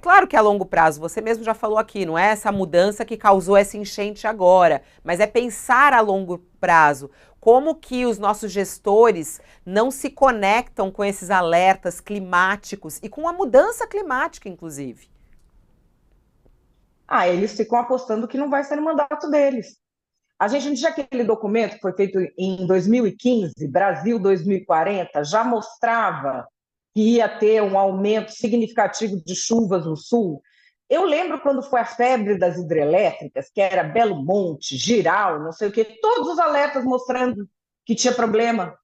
claro que é a longo prazo, você mesmo já falou aqui, não é essa mudança que causou essa enchente agora, mas é pensar a longo prazo. Como que os nossos gestores não se conectam com esses alertas climáticos e com a mudança climática, inclusive? Eles ficam apostando que não vai ser no mandato deles. A gente não tinha aquele documento que foi feito em 2015, Brasil 2040, já mostrava que ia ter um aumento significativo de chuvas no sul. Eu lembro quando foi a febre das hidrelétricas, que era Belo Monte, Giral, não sei o quê, todos os alertas mostrando que tinha problema.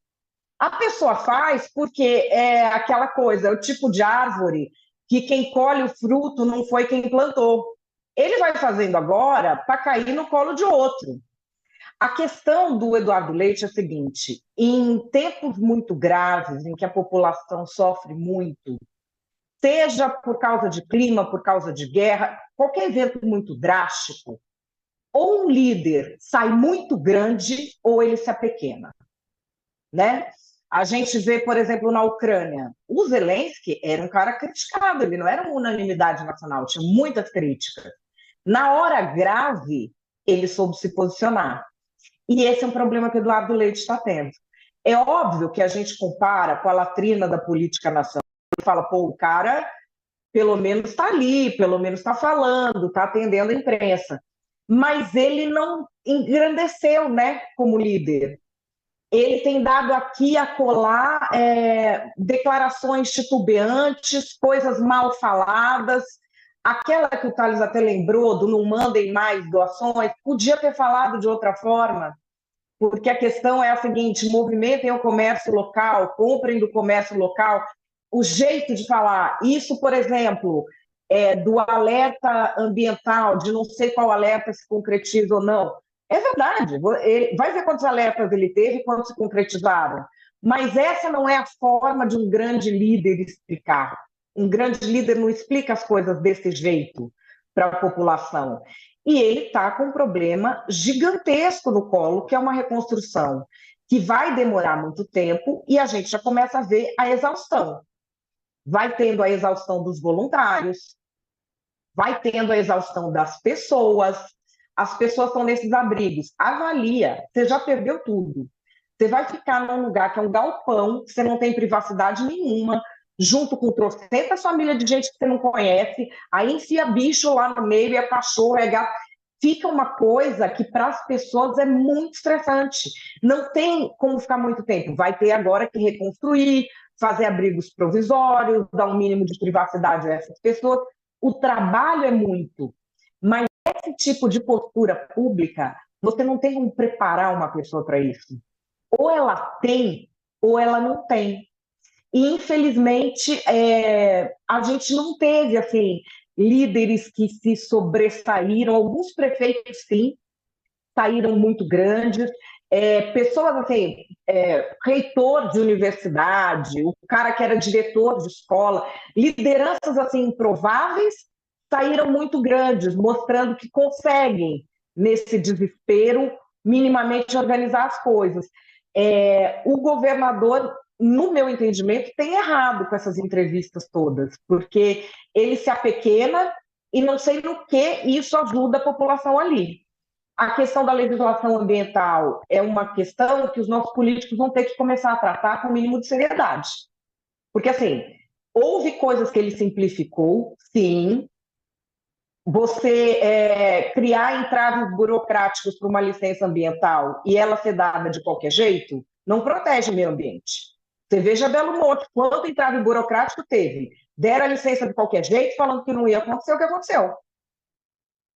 A pessoa faz porque é aquela coisa, é o tipo de árvore que quem colhe o fruto não foi quem plantou. Ele vai fazendo agora para cair no colo de outro. A questão do Eduardo Leite é a seguinte: em tempos muito graves, em que a população sofre muito, seja por causa de clima, por causa de guerra, qualquer evento muito drástico, ou um líder sai muito grande ou ele se apequena, né? A gente vê, por exemplo, na Ucrânia, o Zelensky era um cara criticado, ele não era uma unanimidade nacional, tinha muitas críticas. Na hora grave, ele soube se posicionar. E esse é um problema que o Eduardo Leite está tendo. É óbvio que a gente compara com a latrina da política nacional e fala, pô, o cara pelo menos está ali, pelo menos está falando, está atendendo a imprensa. Mas ele não engrandeceu, né, como líder. Ele tem dado aqui e acolá declarações titubeantes, coisas mal faladas. Aquela que o Thales até lembrou, do não mandem mais doações, podia ter falado de outra forma, porque a questão é a seguinte: movimentem o comércio local, comprem do comércio local. O jeito de falar, isso, por exemplo, do alerta ambiental, de não sei qual alerta se concretiza ou não. É verdade, vai ver quantos alertas ele teve e quantos se concretizaram. Mas essa não é a forma de um grande líder explicar. Um grande líder não explica as coisas desse jeito para a população. E ele está com um problema gigantesco no colo, que é uma reconstrução que vai demorar muito tempo e a gente já começa a ver a exaustão. Vai tendo a exaustão dos voluntários, vai tendo a exaustão das pessoas. As pessoas estão nesses abrigos. Avalia, você já perdeu tudo. Você vai ficar num lugar que é um galpão, que você não tem privacidade nenhuma, junto com trocentas famílias de gente que você não conhece, aí enfia bicho lá no meio, é cachorro, é gato. Fica uma coisa que para as pessoas é muito estressante. Não tem como ficar muito tempo. Vai ter agora que reconstruir, fazer abrigos provisórios, dar um mínimo de privacidade a essas pessoas. O trabalho é muito, mas esse tipo de postura pública, você não tem como preparar uma pessoa para isso. Ou ela tem, ou ela não tem. E, infelizmente, a gente não teve assim, líderes que se sobressaíram. Alguns prefeitos, sim, saíram muito grandes. Pessoas assim, reitor de universidade, o cara que era diretor de escola, lideranças assim improváveis saíram muito grandes, mostrando que conseguem, nesse desespero, minimamente organizar as coisas. O governador, no meu entendimento, tem errado com essas entrevistas todas, porque ele se apequena e não sei no que isso ajuda a população ali. A questão da legislação ambiental é uma questão que os nossos políticos vão ter que começar a tratar com o mínimo de seriedade. Porque, assim, houve coisas que ele simplificou, sim. Você criar entraves burocráticos para uma licença ambiental e ela ser dada de qualquer jeito, não protege o meio ambiente. Você veja Belo Monte, quanto entrave burocrático teve. Deram a licença de qualquer jeito, falando que não ia acontecer o que aconteceu.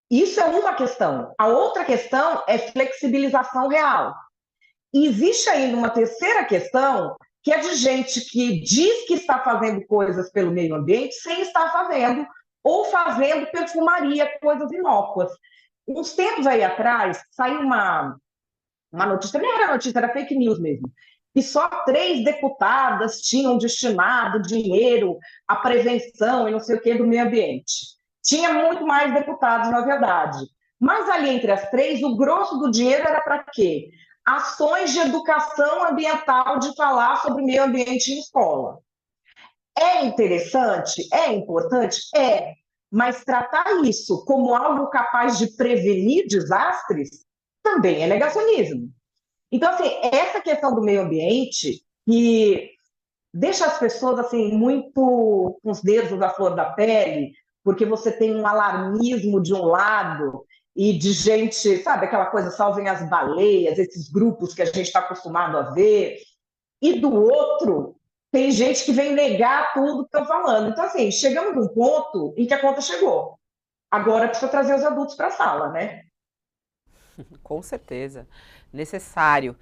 Isso é uma questão. A outra questão é flexibilização real. E existe ainda uma terceira questão, que é de gente que diz que está fazendo coisas pelo meio ambiente sem estar fazendo, ou fazendo perfumaria, coisas inócuas. Uns tempos aí atrás, saiu uma notícia, nem era notícia, era fake news mesmo, que só 3 deputadas tinham destinado dinheiro à prevenção e não sei o que do meio ambiente. Tinha muito mais deputados, na verdade. Mas ali entre as 3, o grosso do dinheiro era para quê? Ações de educação ambiental, de falar sobre meio ambiente em escola. É interessante? É importante? É. Mas tratar isso como algo capaz de prevenir desastres também é negacionismo. Então, assim, essa questão do meio ambiente, que deixa as pessoas assim muito com os dedos da flor da pele, porque você tem um alarmismo de um lado e de gente, sabe, aquela coisa, salvem as baleias, esses grupos que a gente está acostumado a ver, e do outro, tem gente que vem negar tudo que estão falando. Então, assim, chegamos num ponto em que a conta chegou. Agora precisa trazer os adultos para a sala, né? Com certeza. Necessário.